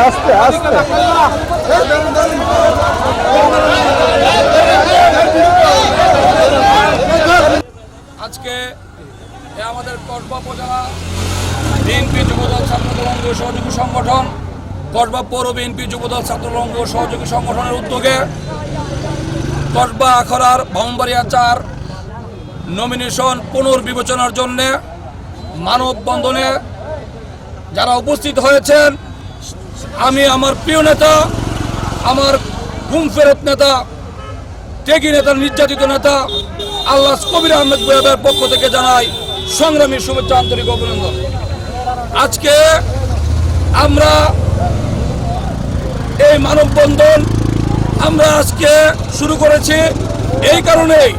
আস্তে আস্তে আজকে আমাদের কসবা উপজেলা বিএনপি যুবদল ছাত্রদল অঙ্গ সহযোগী সংগঠন, কসবা পৌর বিএনপি যুবদল ছাত্রদল অঙ্গ সহযোগী সংগঠনের উদ্যোগে কসবা আখড়ার ব্রাহ্মণবাড়িয়া ৪ নমিনেশন পুনর্বিবেচনার জন্যে মানববন্ধনে যারা উপস্থিত হয়েছেন, আমি আমার প্রিয় নেতা, আমার ঘুম ফেরত নেতা, ত্যাগী নেতা, নির্যাতিত নেতা আল্লাস কবির আহমেদ বুয়াবের পক্ষ থেকে জানাই সংগ্রামী শুভেচ্ছা, আন্তরিক অভিনন্দন। আজকে আমরা এই মানববন্ধন আমরা আজকে শুরু করেছি এই কারণেই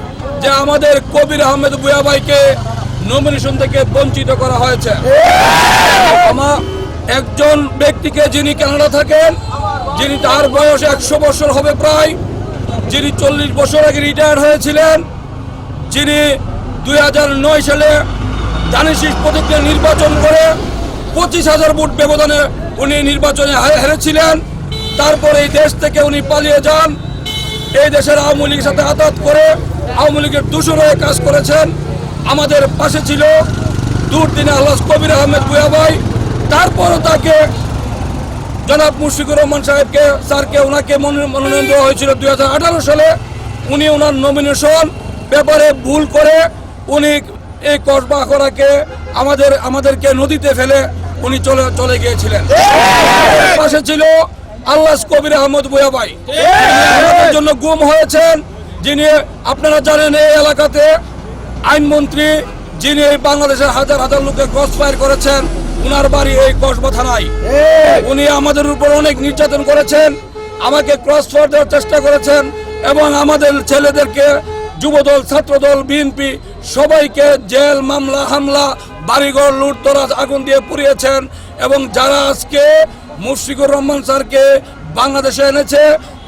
যে আমাদের কবির আহমেদ বুয়া ভাইকে নমিনেশন থেকে বঞ্চিত করা হয়েছে। আমার একজন ব্যক্তিকে যিনি কানাডা থাকেন, যিনি তার বয়স 100 বছর হবে প্রায়, যিনি 40 বছর আগে রিটায়ার হয়েছিলেন, যিনি 2009 সালে দানিশিস প্রতীকে নির্বাচন করে 25,000 ভোট ব্যবধানে উনি নির্বাচনে হেরেছিলেন। তারপরে এই দেশ থেকে উনি পালিয়ে যান, এই দেশের আওয়ামী লীগের সাথে আঘাত করে আওয়ামী লীগের দূষণ হয়ে কাজ করেছেন। আমাদের পাশে ছিল দুর্দিনে আল্লাস কবির আহমেদ বুয়া ভাই। তারপরও তাকে জনাব মুশফিকুর রহমান সাহেবকে স্যারকে ওনাকে মনোনয়ন দেওয়া হয়েছিল 2018 সালে। উনি ওনার নমিনেশন ব্যাপারে ভুল করে উনি এই কসবা আখড়াকে আমাদেরকে নদীতে ফেলে উনি চলে গিয়েছিলেন। পাশে ছিল আল্লাস কবির আহমেদ বুয়া ভাই, আমাদের জন্য গুম হয়েছেন। যিনি আপনারা জানেন এই এলাকাতে আইনমন্ত্রী, যিনি বাংলাদেশের হাজার হাজার লোককে ক্রস ফায়ার করেছেন, উনার বাড়ি এই কসবা থানায়। উনি আমাদের উপর অনেক নির্যাতন করেছেন, আমাকে ক্রস ফায়ার দেওয়ার চেষ্টা করেছেন এবং আমাদের ছেলেদেরকে যুবদল, ছাত্রদল, বিএনপি সবাইকে জেল, মামলা, হামলা, বাড়িঘর লুটতরাজ, আগুন দিয়ে পুড়িয়েছেন। এবং যারা আজকে মুশফিকুর রহমান স্যারকে বাংলাদেশে এনেছে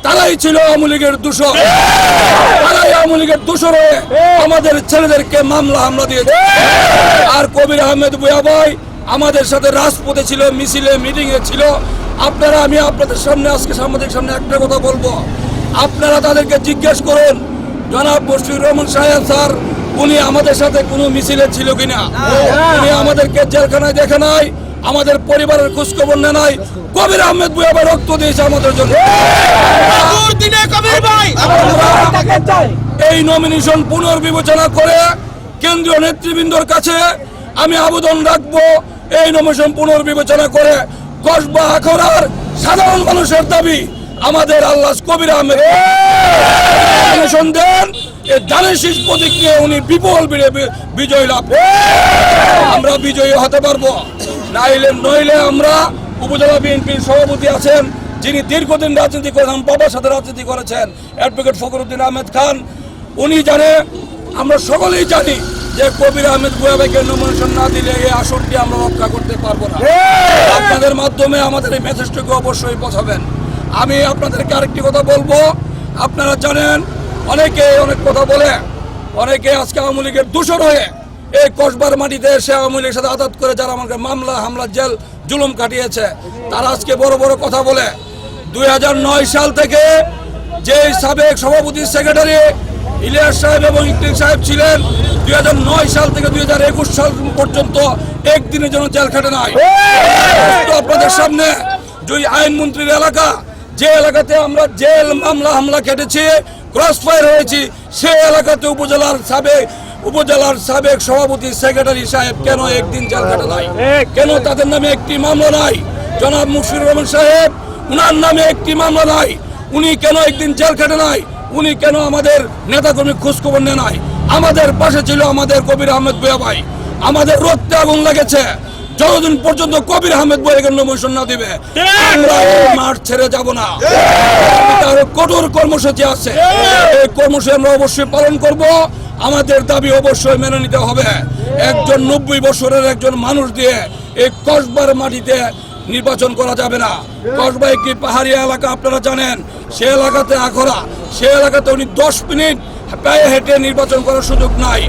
তারাই ছিল আওয়ামী লীগের দূষণ, তারাই আওয়ামী লীগের দূষণ হয়ে আমাদের ছেলেদেরকে মামলা হামলা দিয়েছে। আর কবির আহমেদ বুয়া ভাই আমাদের সাথে রাজপথে ছিল, মিছিলে, মিটিংয়ে ছিল। আমি আপনাদের সামনে আজকে সাংবাদিক সামনে একটা কথা বলবো, আপনারা তাদেরকে জিজ্ঞেস করুন জনাব মুশফিকুর রহমান সাহেব স্যার উনি আমাদের সাথে কোনো মিছিলে ছিল কিনা। উনি আমাদেরকে জেলখানায় দেখে নাই, আমাদের পরিবারের খোঁজখবর নেয় নাই। কবির আহমেদ বুয়া ভাই রক্ত দিয়েছে আমাদের জন্য। এই নমিনেশন পুনর্বিবেচনা করে কেন্দ্রীয় নেতৃবৃন্দর কাছে আমি আবেদন রাখবো, এই নমিনেশন পুনর্বিবেচনা করে কসবা আখড়ার সাধারণ মানুষের দাবি আমাদের আল্লাস কবির আহমেদ নমিনেশন দেন। এই দানিশিস প্রতীক নিয়ে উনি বিপুল বিজয় লাভ, আমরা বিজয়ী হতে পারবো। নইলে আমরা উপজেলা বিএনপির সভাপতি আছেন, যিনি দীর্ঘদিন রাজনীতি করেছেন, বাবার সাথে রাজনীতি করেছেন, অ্যাডভোকেট ফখরুদ্দিন আহমেদ খান, উনি জানে, আমরা সকলেই জানি যে কবির আহমেদ বুয়া ভাইকে নমিনেশন না দিলে এই আসনটি আমরা রক্ষা করতে পারবো না। আপনাদের মাধ্যমে আমাদের এই মেসেজটাকে অবশ্যই পৌঁছাবেন। আমি আপনাদেরকে আরেকটি কথা বলবো, আপনারা জানেন অনেকে অনেক কথা বলে, অনেকে আজকে আওয়ামী লীগের দূষণ হয়ে এই কসবার মাটিতে এসে আওয়ামী লীগের সাথে আঘাত করে যারা আমাকে মামলা, হামলা, জেল, জুলুম কাটিয়েছে, তারা আজকে বড় বড় কথা বলে। 2009 সাল থেকে যে সাবেক সভাপতি, সেক্রেটারি ইলিয়াস সাহেব এবং ইকরিম সাহেব ছিলেন, 2009 সাল থেকে 2021 সাল পর্যন্ত একদিনের জন্য জেল খাটে নাই। আপনাদের সামনে যে আইনমন্ত্রীর এলাকা, যে এলাকাতে আমরা জেল, মামলা, হামলা কেটেছি, ক্রস ফায়ার হয়েছি, সেই এলাকাতে উপজেলার সাবেক সভাপতি, সেক্রেটারি সাহেব কেন একদিন জেল খাটে নাই? কেন তাদের নামে একটি মামলা নাই? জনাব মুশফিকুর রহমান সাহেব, উনার নামে একটি মামলা নাই, উনি কেন একদিন জেল খাটে নাই? উনি কেন আমাদের নেতাকর্মী খোঁজখবর নেয় নাই? আমাদের পাশে ছিল আমাদের কবির আহমেদ বুয়া ভাই, আমাদের রক্তে আগুন লেগেছে। যতদিন পর্যন্ত কবির আহমেদ বয়াকে নমিনেশন না দিবে আমরা এই মাঠ ছেড়ে যাব না। তার কঠোর কর্মসূচি আছে, এই কর্মসূচি আমরা অবশ্যই পালন করব। আমাদের দাবি অবশ্যই মেনে নিতে হবে। একজন 90 বছরের একজন মানুষ দিয়ে এই কসবার মাটিতে নির্বাচন করা যাবে না। কসবা একটি পাহাড়ি এলাকা, আপনারা জানেন। সে এলাকাতে আখড়া, সে এলাকাতে উনি 10 মিনিট পায়ে হেঁটে নির্বাচন করার সুযোগ নাই।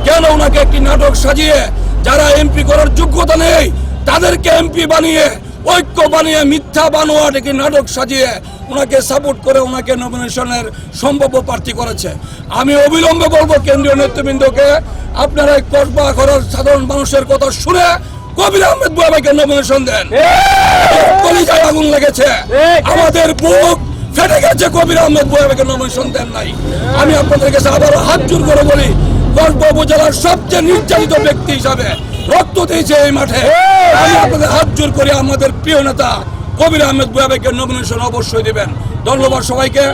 কেন ওনাকে একটি নাটক সাজিয়ে যারা এমপি করার যোগ্যতা নেই তাদেরকে এমপি বানিয়ে, ঐক্য বানিয়ে, মিথ্যা বানোয়াট একটি নাটক সাজিয়ে ওনাকে সাপোর্ট করে ওনাকে নমিনেশনের সম্ভাব্য প্রার্থী করেছে। আমি অবিলম্বে বলবো কেন্দ্রীয় নেতৃবৃন্দকে, আপনারা এই কসবা আখড়ার সাধারণ মানুষের কথা শুনে কবির আহমেদ বুয়া ভাইকে নমিনেশন দেন। কলিজায় আগুন লেগেছে, আমাদের বুক ফেটে গেছে। কবির আহমেদ বুয়া ভাইকে নমিনেশন দেন নাই। আমি আপনাদের কাছে আবারও হাত জোর করে বলি, কসবা উপজেলার সবচেয়ে নির্যাতিত ব্যক্তি হিসাবে রক্ত দিয়েছে এই মাঠে। আমি আপনাদের হাত জোর করে আমাদের প্রিয় নেতা কবির আহমেদ বুয়া ভাইকে নমিনেশন অবশ্যই দিবেন। ধন্যবাদ সবাইকে।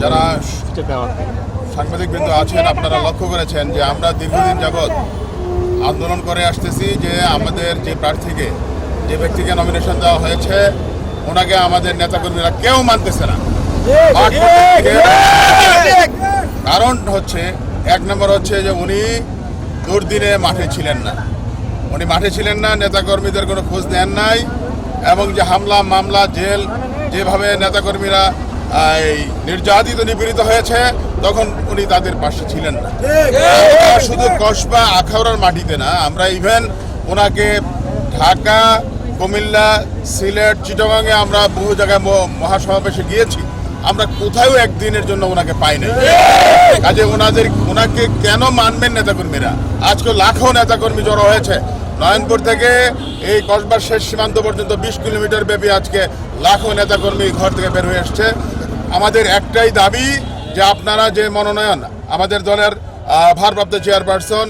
যারা সাংবাদিকবৃন্দ আছেন, আপনারা লক্ষ্য করেছেন যে আমরা দীর্ঘদিন যাবৎ আন্দোলন করে আসতেছি যে আমাদের যে প্রার্থীকে, যে ব্যক্তিকে নমিনেশন দেওয়া হয়েছে, ওনাকে আমাদের নেতাকর্মীরা কেউ মানতেছে না। কারণ হচ্ছে, এক নম্বর হচ্ছে যে উনি দুর্দিনে মাঠে ছিলেন না। উনি মাঠে ছিলেন না, নেতাকর্মীদের কোনো খোঁজ নেন নাই, এবং যে হামলা মামলা জেল যেভাবে নেতাকর্মীরা এই নির্যাতিত নিপীড়িত হয়েছে তখন উনি তাদের পাশে ছিলেন না। শুধু কসবা আখাউড়ার মাটিতে না, আমরা ইভেন ওনাকে ঢাকা, কুমিল্লা, সিলেট, চিটাগাঙে আমরা বহু জায়গায় মহাসমাবেশে গিয়েছি, আমরা কোথাও একদিনের জন্য ওনাকে পাই নাই। কাজে ওনাকে কেন মানবেন নেতাকর্মীরা? আজকে লাখো নেতাকর্মী জড়ো হয়েছে নয়নপুর থেকে এই কসবার শেষ সীমান্ত পর্যন্ত 20 কিলোমিটার ব্যাপী আজকে লাখো নেতাকর্মী ঘর থেকে বের হয়ে এসছে। আমাদের একটাই দাবি যে আপনারা যে মনোনয়ন আমাদের দলের ভারপ্রাপ্ত চেয়ারপারসন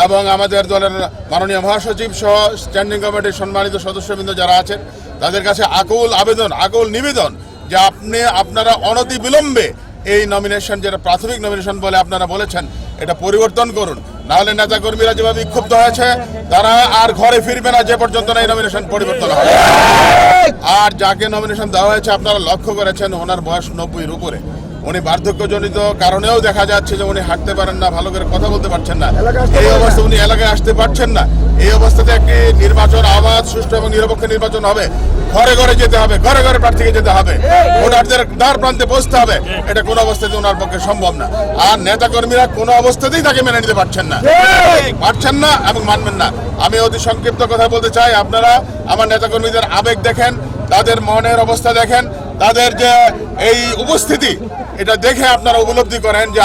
এবং আমাদের দলের মাননীয় মহাসচিব সহ স্ট্যান্ডিং কমিটির সম্মানিত সদস্যবৃন্দ যারা আছেন তাদের কাছে আকুল আবেদন, আকুল নিবেদন যে আপনারা অনতি বিলম্বে এই নমিনেশন, যেটা প্রাথমিক নমিনেশন বলে আপনারা বলেছেন, এটা পরিবর্তন করুন। নাহলে নেতাকর্মীরা যেভাবে বিক্ষুব্ধ হয়েছে তারা আর ঘরে ফিরবে না যে পর্যন্ত না এই নমিনেশন পরিবর্তন হয়। আর যাকে নমিনেশন দেওয়া হয়েছে আপনারা লক্ষ্য করেছেন ওনার বয়স 90-এর উপরে। উনি বার্ধক্যজনিত কারণেও দেখা যাচ্ছে যে উনি হাঁটতে পারেন না, ভালো করে কথা বলতে পারছেন না। এই অবস্থায় উনি এলাকায় আসতে পারছেন না। এই অবস্থাতে একটি নির্বাচন আবাদ, সুষ্ঠু এবং নিরপেক্ষ নির্বাচন হবে। ঘরে ঘরে যেতে হবে, ঘরে ঘরে প্রার্থীকে যেতে হবে, ভোটারদের দ্বার প্রান্তে পৌঁছতে হবে। এটা কোনো অবস্থাতে ওনার পক্ষে সম্ভব না। আর নেতাকর্মীরা কোনো অবস্থাতেই তাকে মেনে নিতে পারছেন না এবং মানবেন না। আমি অতি সংক্ষিপ্ত কথা বলতে চাই, আপনারা আমার নেতাকর্মীদের আবেগ দেখেন, তাদের মনের অবস্থা দেখেন, তাদের যে এই উপস্থিতি, এটা দেখে আপনারা উপলব্ধি করেন যে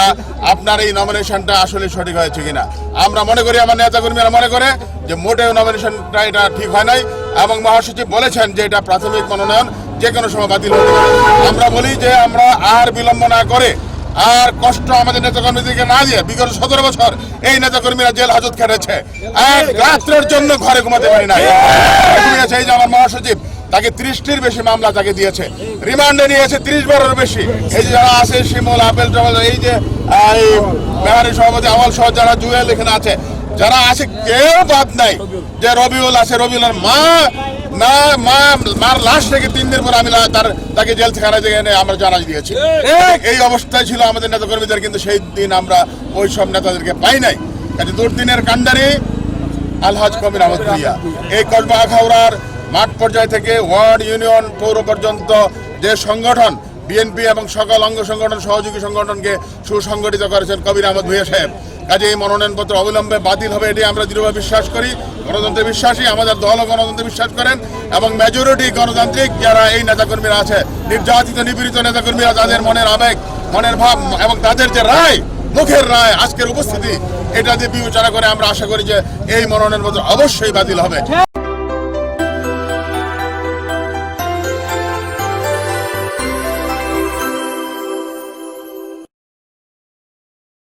আপনার এই নমিনেশনটা আসলে সঠিক হয়েছে কিনা। আমরা মনে করি, আমার নেতাকর্মীরা মনে করে যে মোটেও নমিনেশনটা এটা ঠিক হয় নাই, এবং মহাসচিব বলেছেন যে এটা প্রাথমিক মনোনয়ন, যে কোনো সময় বাতিল হতে পারে। আমরা বলি যে আমরা আর বিলম্ব না করে, আর কষ্ট আমাদের নেতাকর্মীদেরকে না দিয়ে, বিগত 17 বছর এই নেতাকর্মীরা জেল হাজত খেটেছে, এক রাত্রের জন্য ঘরে ঘুমাতে পারি না। এই যে আমার মহাসচিব, তাকে 30টির বেশি মামলা তাকে দিয়েছে, রিমান্ডে নিয়েছে 30 বারের বেশি। এই যে যারা আছে শিমুল, আপেল, এই যে মেহারি সভাপতি আওয়াল সহ যারা জুয়েল এখানে আছে, যারা আছে কেউ বাদ নাই। যে রবিউল আছে, রবিউলের মার লাশ থেকে 3 দিন পর আমি তাকে জেল থেকে আমরা জানাই দিয়েছি। এই অবস্থায় ছিল আমাদের নেতাকর্মীদের, কিন্তু সেই দিন আমরা ওই সব নেতাদেরকে পাই নাই। কাজে দুর্দিনের কাণ্ডারি আলহাজ কবির আহমেদ ভূঁইয়া এই কসবা আখাউড়ার মাঠ পর্যায় থেকে ওয়ার্ড, ইউনিয়ন, পৌর পর্যন্ত যে সংগঠন, বিএনপি এবং সকল অঙ্গ সংগঠন, সহযোগী সংগঠনকে সুসংগঠিত করেছেন কবির আহমেদ ভূঁইয়া সাহেব। কাজে এই মনোনয়নপত্র অবিলম্বে বাতিল হবে, এটি আমরা দৃঢ়ভাবে বিশ্বাস করি। গণতন্ত্রে বিশ্বাসী, আমাদের দলও গণতন্ত্রে বিশ্বাস করেন, এবং মেজরিটি গণতান্ত্রিক যারা এই নেতাকর্মীরা আছে, নির্যাতিত নিপীড়িত নেতাকর্মীরা, তাদের মনের আবেগ, মনের ভাব এবং তাদের যে রায়, মুখের রায়, আজকের উপস্থিতি, এটা দিয়ে বিবেচনা করে আমরা আশা করি যে এই মনোনয়নপত্র অবশ্যই বাতিল হবে।